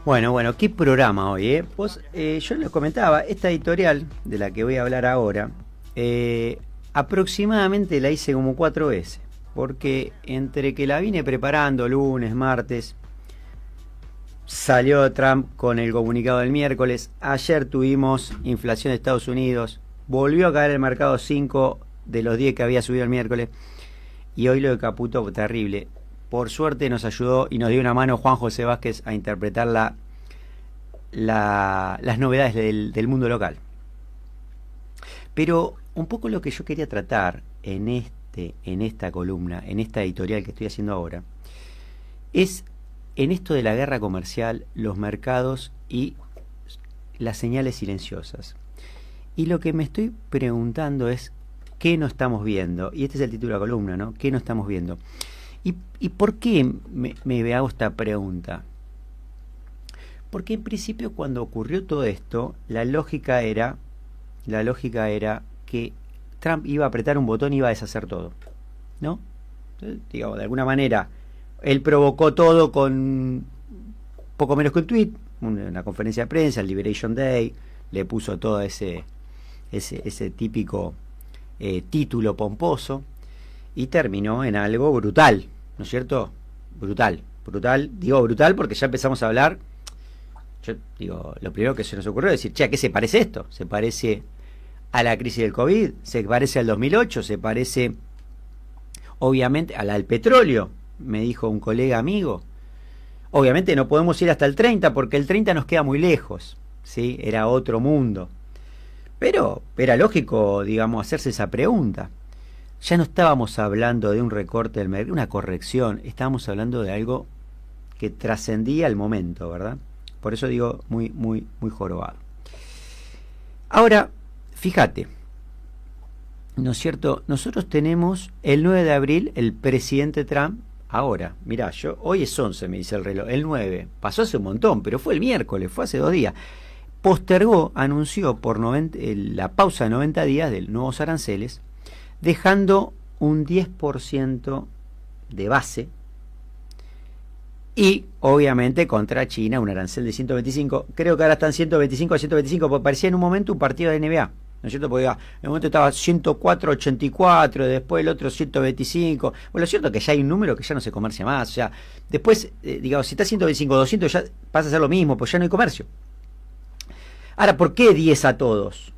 Bueno, qué programa hoy, ¿eh? Yo les comentaba, esta editorial de la que voy a hablar ahora, aproximadamente la hice como 4 veces, porque entre que la vine preparando lunes, martes, salió Trump con el comunicado del miércoles, ayer tuvimos inflación de Estados Unidos, volvió a caer el mercado 5 de los 10 que había subido el miércoles, y hoy lo de Caputo, terrible. Por suerte nos ayudó y nos dio una mano Juan José Vázquez a interpretar las novedades del mundo local. Pero un poco lo que yo quería tratar en esta columna, en esta editorial que estoy haciendo ahora, es en esto de la guerra comercial, los mercados y las señales silenciosas. Y lo que me estoy preguntando es, ¿qué no estamos viendo? Y este es el título de la columna, ¿no? ¿Qué no estamos viendo? ¿Y por qué me hago esta pregunta? Porque en principio cuando ocurrió todo esto, la lógica era que Trump iba a apretar un botón y iba a deshacer todo, ¿no? Entonces, digamos, de alguna manera, él provocó todo con poco menos que un tweet, una conferencia de prensa, el Liberation Day, le puso todo ese típico título pomposo y terminó en algo brutal, ¿no es cierto? Brutal, digo brutal porque ya empezamos a hablar. Yo digo, lo primero que se nos ocurrió es decir, che, ¿a qué se parece esto? ¿Se parece a la crisis del COVID? ¿Se parece al 2008? ¿Se parece, obviamente, a la del petróleo? Me dijo un colega amigo. Obviamente no podemos ir hasta el 30 porque el 30 nos queda muy lejos, ¿sí? Era otro mundo. Pero era lógico, digamos, hacerse esa pregunta. Ya no estábamos hablando de un recorte del mercado, una corrección, estábamos hablando de algo que trascendía el momento, ¿verdad? Por eso digo muy jorobado. Ahora, fíjate, ¿no es cierto? Nosotros tenemos el 9 de abril, el presidente Trump, ahora, mirá, hoy es 11, me dice el reloj, el 9, pasó hace un montón, pero fue el miércoles, fue hace 2 días. Postergó, anunció por la pausa de 90 días de nuevos aranceles, dejando un 10% de base y obviamente contra China un arancel de 125, creo que ahora están 125 a 125, porque parecía en un momento un partido de NBA, ¿no es cierto? Porque en un momento estaba 104-84, después el otro 125, bueno, lo cierto es que ya hay un número que ya no se comercia más, o sea, después, digamos, si está 125, 200 ya pasa a ser lo mismo, pues ya no hay comercio. Ahora, ¿por qué 10 a todos?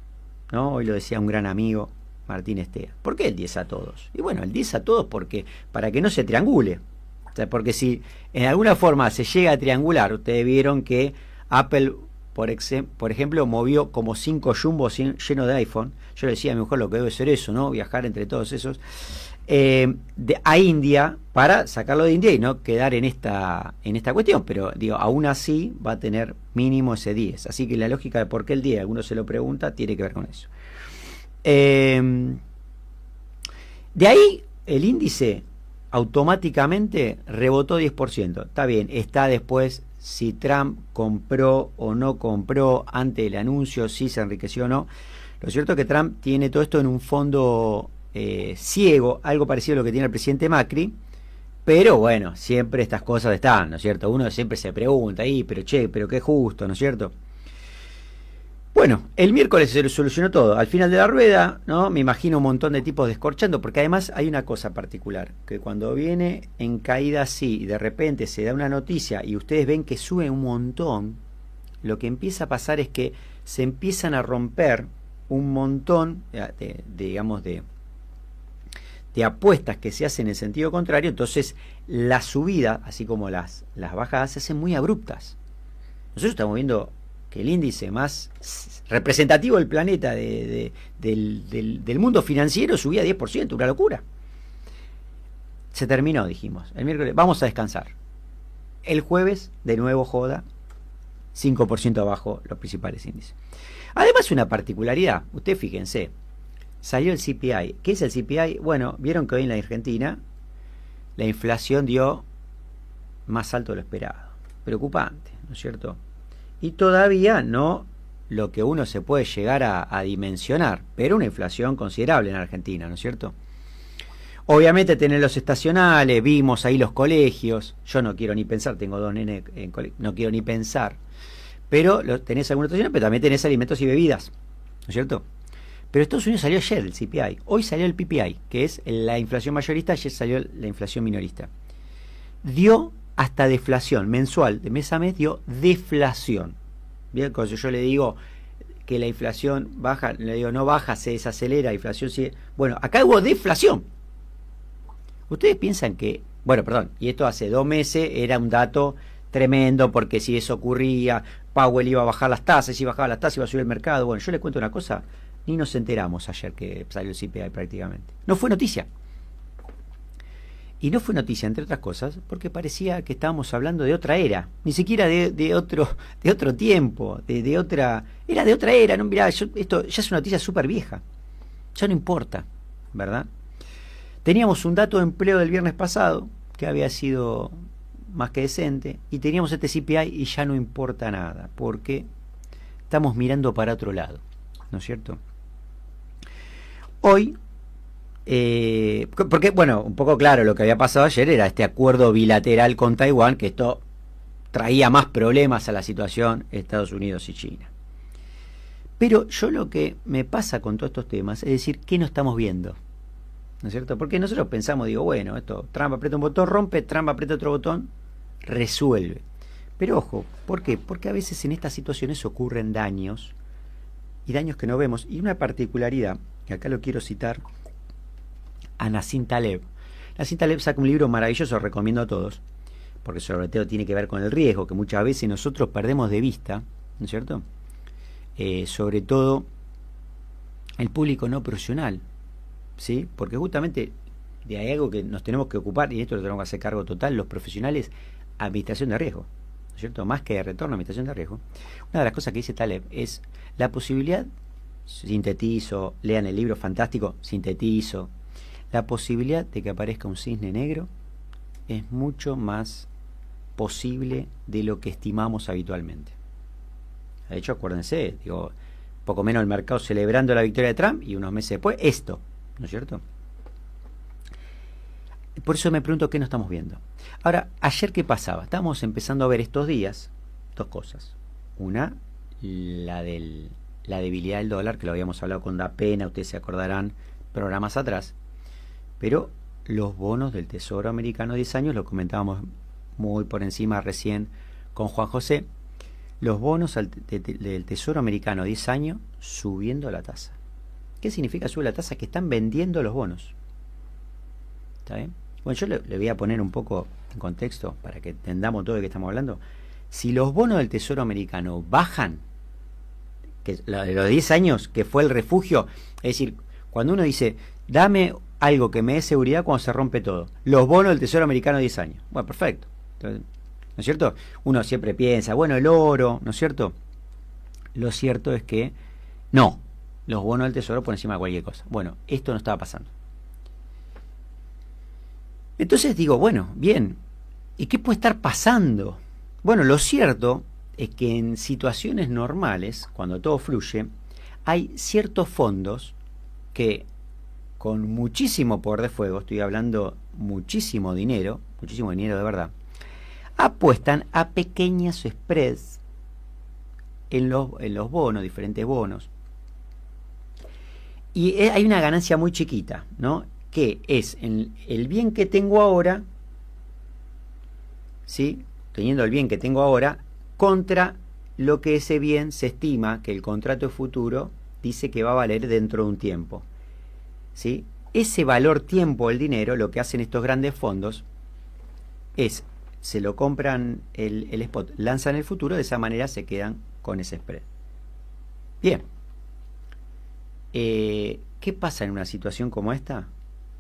¿No? Hoy lo decía un gran amigo, Martín Estea. ¿Por qué el 10 a todos? Y bueno, el 10 a todos porque para que no se triangule. O sea, porque si en alguna forma se llega a triangular, ustedes vieron que Apple, por ejemplo, movió como 5 jumbos llenos de iPhone. Yo le decía a mi mujer lo que debe ser eso, ¿no? Viajar entre todos esos. A India, para sacarlo de India y no quedar en esta cuestión, pero digo, aún así va a tener mínimo ese 10, así que la lógica de por qué el 10, alguno se lo pregunta, tiene que ver con eso. De ahí el índice automáticamente rebotó 10%, está bien, está después si Trump compró o no compró antes del anuncio, si se enriqueció o no. Lo cierto es que Trump tiene todo esto en un fondo ciego, algo parecido a lo que tiene el presidente Macri, pero bueno, siempre estas cosas están, ¿no es cierto? Uno siempre se pregunta ahí, pero qué justo, ¿no es cierto? Bueno, el miércoles se solucionó todo, al final de la rueda, ¿no? Me imagino un montón de tipos descorchando, porque además hay una cosa particular, que cuando viene en caída así y de repente se da una noticia y ustedes ven que sube un montón, lo que empieza a pasar es que se empiezan a romper un montón de apuestas que se hacen en el sentido contrario, entonces la subida, así como las bajadas, se hacen muy abruptas. Nosotros estamos viendo que el índice más representativo del planeta del mundo financiero subía 10%, una locura. Se terminó, dijimos. El miércoles vamos a descansar. El jueves, de nuevo joda, 5% abajo los principales índices. Además, una particularidad, ustedes fíjense, salió el CPI. ¿Qué es el CPI? Bueno, vieron que hoy en la Argentina la inflación dio más alto de lo esperado. Preocupante, ¿no es cierto? Y todavía no lo que uno se puede llegar a dimensionar, pero una inflación considerable en Argentina, ¿no es cierto? Obviamente tener los estacionales, vimos ahí los colegios, yo no quiero ni pensar, tengo dos nenes en colegio, no quiero ni pensar, pero tenés algunos estacionales, pero también tenés alimentos y bebidas, ¿no es cierto? Pero Estados Unidos salió ayer el CPI, hoy salió el PPI, que es la inflación mayorista, ayer salió la inflación minorista. Dio hasta deflación mensual, de mes a mes dio deflación. Bien, cuando yo le digo que la inflación baja, le digo no baja, se desacelera, la inflación sigue. Bueno, acá hubo deflación. Ustedes piensan que, bueno, perdón, y esto hace 2 meses era un dato tremendo, porque si eso ocurría, Powell iba a bajar las tasas, si bajaba las tasas iba a subir el mercado. Bueno, yo les cuento una cosa, ni nos enteramos ayer que salió el CPI prácticamente. No fue noticia. Y no fue noticia, entre otras cosas, porque parecía que estábamos hablando de otra era, ni siquiera de otro tiempo, de otra... Era de otra era, no, mirá, esto ya es una noticia súper vieja, ya no importa, ¿verdad? Teníamos un dato de empleo del viernes pasado, que había sido más que decente, y teníamos este CPI y ya no importa nada, porque estamos mirando para otro lado, ¿no es cierto? Hoy... porque, bueno, un poco claro, lo que había pasado ayer era este acuerdo bilateral con Taiwán, que esto traía más problemas a la situación Estados Unidos y China. Pero yo lo que me pasa con todos estos temas es decir, ¿qué no estamos viendo? ¿No es cierto? Porque nosotros pensamos, digo, bueno, esto, Trump aprieta un botón, rompe, Trump aprieta otro botón, resuelve. Pero ojo, ¿por qué? Porque a veces en estas situaciones ocurren daños, y daños que no vemos. Y una particularidad, que acá lo quiero citar, a Nassim Taleb. Nassim Taleb saca un libro maravilloso, recomiendo a todos, porque sobre todo tiene que ver con el riesgo, que muchas veces nosotros perdemos de vista, ¿no es cierto? Sobre todo el público no profesional, ¿sí? Porque justamente de ahí algo que nos tenemos que ocupar, y esto lo tenemos que hacer cargo total, los profesionales, administración de riesgo, ¿no es cierto? Más que de retorno, administración de riesgo. Una de las cosas que dice Taleb es la posibilidad, sintetizo, lean el libro fantástico, sintetizo, la posibilidad de que aparezca un cisne negro es mucho más posible de lo que estimamos habitualmente. De hecho, acuérdense, digo, poco menos el mercado celebrando la victoria de Trump y unos meses después esto, ¿no es cierto? Por eso me pregunto qué no estamos viendo. Ahora, ayer qué pasaba, estábamos empezando a ver estos días dos cosas. Una, la debilidad del dólar, que lo habíamos hablado con Da Pena, ustedes se acordarán programas atrás. Pero los bonos del Tesoro americano 10 años, lo comentábamos muy por encima recién con Juan José, los bonos del Tesoro americano 10 años subiendo la tasa. ¿Qué significa subir la tasa? Que están vendiendo los bonos. ¿Está bien? Bueno, yo le voy a poner un poco en contexto para que entendamos todo de qué estamos hablando. Si los bonos del Tesoro americano bajan, que de los 10 años que fue el refugio, es decir, cuando uno dice, dame algo que me dé seguridad cuando se rompe todo. Los bonos del Tesoro americano 10 años. Bueno, perfecto. Entonces, ¿no es cierto? Uno siempre piensa, bueno, el oro, ¿no es cierto? Lo cierto es que no. Los bonos del Tesoro por encima de cualquier cosa. Bueno, esto no estaba pasando. Entonces digo, bueno, bien. ¿Y qué puede estar pasando? Bueno, lo cierto es que en situaciones normales, cuando todo fluye, hay ciertos fondos que con muchísimo poder de fuego, estoy hablando muchísimo dinero de verdad, apuestan a pequeñas spreads en los bonos, diferentes bonos. Y hay una ganancia muy chiquita, ¿no? Que es el bien que tengo ahora, ¿sí? Teniendo el bien que tengo ahora, contra lo que ese bien se estima que el contrato futuro dice que va a valer dentro de un tiempo. ¿Sí? Ese valor tiempo del dinero, lo que hacen estos grandes fondos es, se lo compran el spot, lanzan el futuro, de esa manera se quedan con ese spread. Bien. ¿Qué pasa en una situación como esta?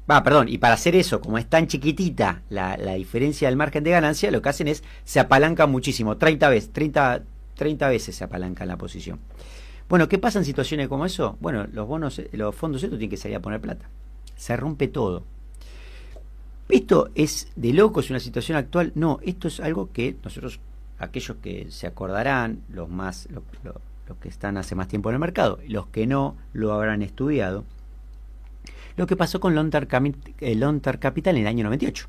Perdón, y para hacer eso, como es tan chiquitita la diferencia del margen de ganancia, lo que hacen es, se apalancan muchísimo, 30 veces se apalancan la posición. Bueno, ¿qué pasa en situaciones como eso? Bueno, los fondos estos tienen que salir a poner plata. Se rompe todo. ¿Esto es de loco, es una situación actual? No, esto es algo que nosotros, aquellos que se acordarán, los que están hace más tiempo en el mercado, los que no lo habrán estudiado, lo que pasó con Long Term Capital en el año 98.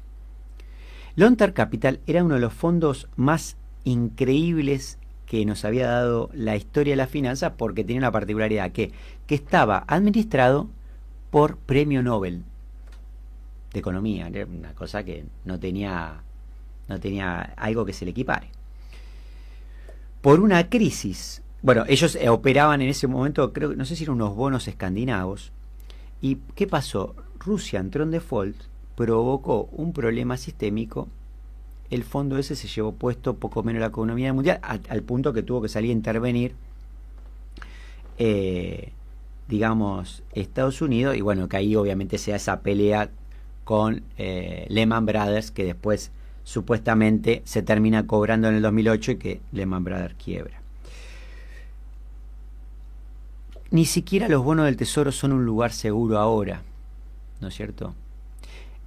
Long Term Capital era uno de los fondos más increíbles que nos había dado la historia de la finanza, porque tenía una particularidad que estaba administrado por premio Nobel de economía. Era una cosa que no tenía algo que se le equipare. Por una crisis, bueno, ellos operaban en ese momento, creo, no sé si eran unos bonos escandinavos. ¿Y qué pasó? Rusia entró en default, provocó un problema sistémico. El fondo ese se llevó puesto poco menos la economía mundial, al punto que tuvo que salir a intervenir, digamos, Estados Unidos. Y bueno, que ahí obviamente se da esa pelea con Lehman Brothers, que después supuestamente se termina cobrando en el 2008 y que Lehman Brothers quiebra. Ni siquiera los bonos del tesoro son un lugar seguro ahora, ¿no es cierto?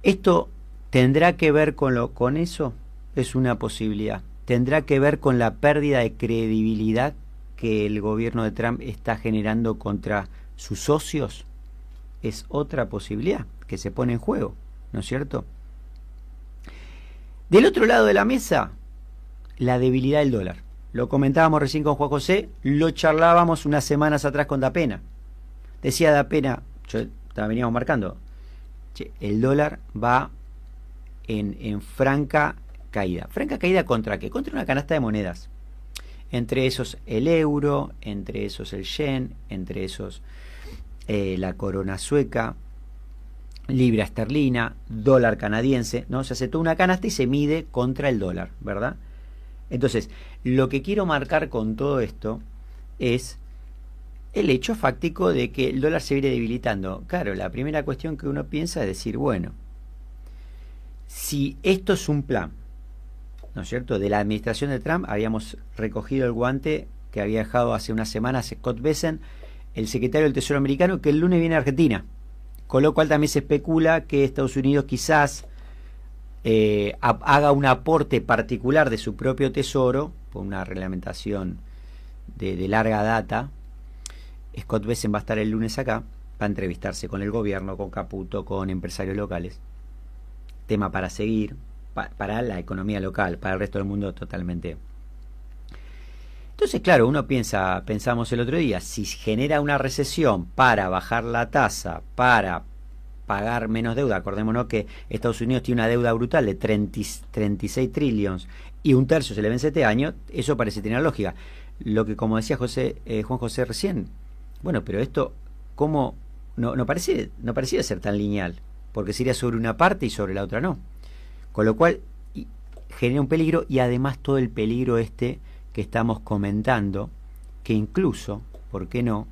¿Esto tendrá que ver con eso? Es una posibilidad. ¿Tendrá que ver con la pérdida de credibilidad que el gobierno de Trump está generando contra sus socios? Es otra posibilidad que se pone en juego, ¿no es cierto? Del otro lado de la mesa, la debilidad del dólar. Lo comentábamos recién con Juan José, lo charlábamos unas semanas atrás con Dapena. Decía Dapena, veníamos marcando, el dólar va en franca caída. ¿Franca caída contra qué? Contra una canasta de monedas. Entre esos el euro, entre esos el yen, entre esos la corona sueca, libra esterlina, dólar canadiense, ¿no? Se hace toda una canasta y se mide contra el dólar, ¿verdad? Entonces, lo que quiero marcar con todo esto es el hecho fáctico de que el dólar se viene debilitando. Claro, la primera cuestión que uno piensa es decir, bueno, si esto es un plan, ¿no es cierto?, de la administración de Trump, habíamos recogido el guante que había dejado hace unas semanas Scott Bessent, el secretario del Tesoro americano, que el lunes viene a Argentina. Con lo cual también se especula que Estados Unidos quizás haga un aporte particular de su propio tesoro, por una reglamentación de larga data. Scott Bessent va a estar el lunes acá, va a entrevistarse con el gobierno, con Caputo, con empresarios locales. Tema para seguir, para la economía local, para el resto del mundo totalmente. Entonces, claro, uno pensamos el otro día, si genera una recesión para bajar la tasa, para pagar menos deuda, acordémonos que Estados Unidos tiene una deuda brutal de 36 trillones y un tercio se le vence este año, eso parece tener lógica. Lo que, como decía Juan José recién, bueno, pero esto, ¿cómo? No parecía ser tan lineal, porque sería sobre una parte y sobre la otra no. Con lo cual, genera un peligro, y además todo el peligro que estamos comentando, que incluso, ¿por qué no?,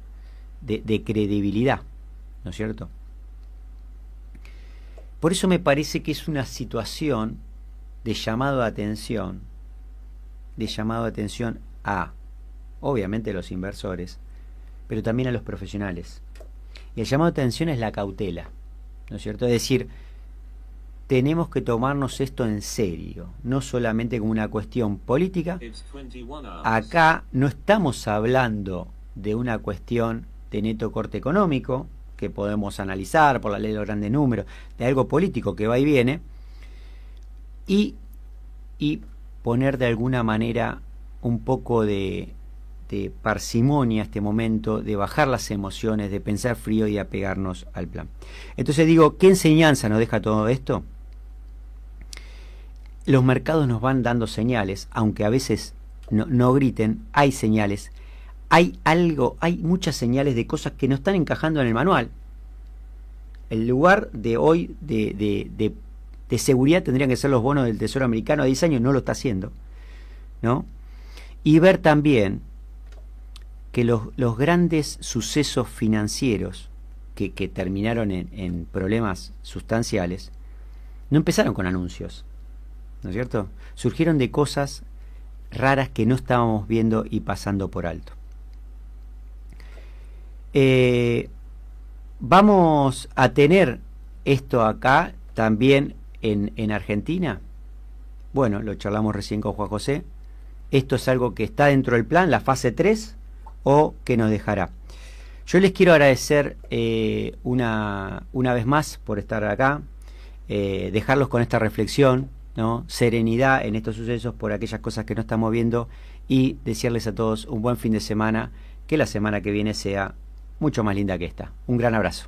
de credibilidad, ¿no es cierto? Por eso me parece que es una situación de llamado de atención a, obviamente, los inversores, pero también a los profesionales. Y el llamado de atención es la cautela, ¿no es cierto? Es decir, tenemos que tomarnos esto en serio, no solamente como una cuestión política. Acá no estamos hablando de una cuestión de neto corte económico, que podemos analizar por la ley de los grandes números, de algo político que va y viene, y poner de alguna manera un poco de parsimonia a este momento, de bajar las emociones, de pensar frío y apegarnos al plan. Entonces digo, ¿qué enseñanza nos deja todo esto? Los mercados nos van dando señales, aunque a veces no griten, hay señales. Hay muchas señales de cosas que no están encajando en el manual. El lugar de hoy de seguridad tendrían que ser los bonos del Tesoro americano a 10 años, no lo está haciendo, ¿no? Y ver también que los grandes sucesos financieros que terminaron en problemas sustanciales no empezaron con anuncios, ¿no es cierto? Surgieron de cosas raras que no estábamos viendo y pasando por alto. Vamos a tener esto acá también en Argentina. Bueno, lo charlamos recién con Juan José. ¿Esto es algo que está dentro del plan, la fase 3, o que nos dejará? Yo les quiero agradecer una vez más por estar acá, dejarlos con esta reflexión, ¿no? Serenidad en estos sucesos por aquellas cosas que no estamos viendo y desearles a todos un buen fin de semana, que la semana que viene sea mucho más linda que esta. Un gran abrazo.